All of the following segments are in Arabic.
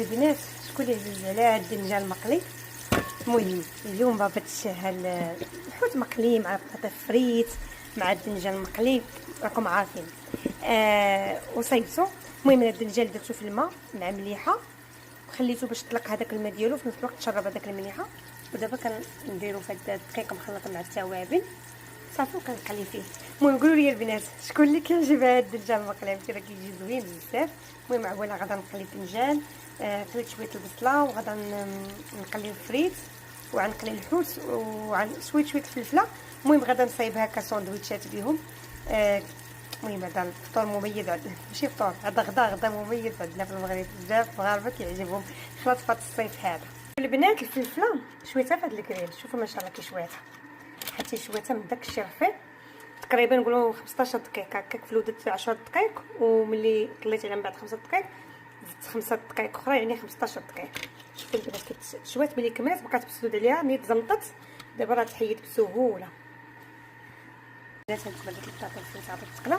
البنات شكون اللي عزيز على هاد الدنجال المقلي. المهم اليوم بابا تشهى الحوت مقلي مع بطاطا فريت مع الدنجال المقلي، راكم عارفين. وصيبتو. المهم انا الدنجال درتو في الماء مع مليحه وخليته باش طلق هذاك الماء ديالو، في نفس الوقت تشرب هذاك المليحه. ودابا كنديرو في هاد الدقيق مخلط مع التوابل صافي وكنقلي فيه. المهم قولوا لي البنات شكون اللي كيعجب هذا الدنجال المقلي، راه كيجي زوين بزاف. المهم اولا غادا نقلي الدنجال، قليت شويه البصله وغادا نقلي الفريت وغنقلي الحوت وعن شويه الفلفله. المهم غادا نصايب هكا ساندويتشات بهم. المهم هذا الفطور مميز عندنا، ماشي فطور، هذا غدا مميز عندنا في المغرب. بزاف مغاربه كيعجبهم خلاص فات الصيف هذا. البنات الفلفله شويتها في هذا الكريل، شوفوا ما شاء الله كي شويتها، حتى شويتها من داك الشيء رفيع تقريبا نقولوا 15 دقيقه هكاك في الودة 10 دقائق، وملي طليت على من بعد 5 دقائق زدت 5 دقائق اخرى يعني 15 دقيقه. شوفوا البنات كتشوات ملي كملت بقات بسدود عليها ملي تزمطت دابا راه تحيد بسهوله. غنتبدل البطاطا الفريت عاد تقلى.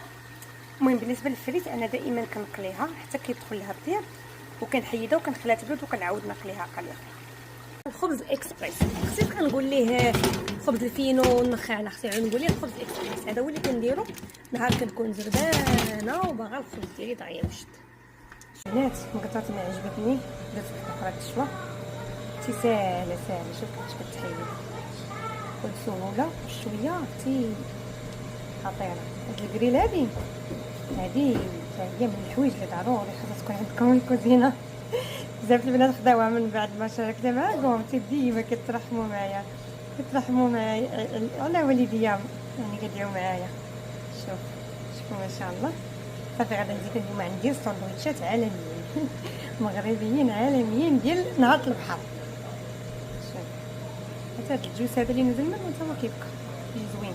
المهم بالنسبه للفريت انا دائما كنقليها حتى كيدخل لها الطياب وكنحيدها وكنخليها تبرد وكنعاود نقليها قليله. الخبز اكسبريس خصني كنقول ليه خبز الفينو والنخاع، لا خصني نقول ليه الخبز اكسبريس. هذا هو اللي كنديرو نهار كنكون زربانه وباغا الخبز ديالي دغيا مشد. البنات المقطات اللي عجبتني درت واحد اخرى تشوا سهله شوف كيفاش كتحيد بكل سهوله وشويه حتى خطيره. هاد الكريل هادي هي من الحوايج اللي ضروري خاصها تكون عندكم الكوزينه. بزاف البنات خداوها من بعد ما شاركت معاكم ديما كترحموا معايا على والديا يعني كيدعيو معايا. شوفوا ما شاء الله. صافي غادي نزيد اليوم ندير ساندويتشات عالميين مغربيين عالميين ديال نهار البحر. شوف حتى هاد الجوس هذا اللي نزل منه حتى هو كيبقى زوين.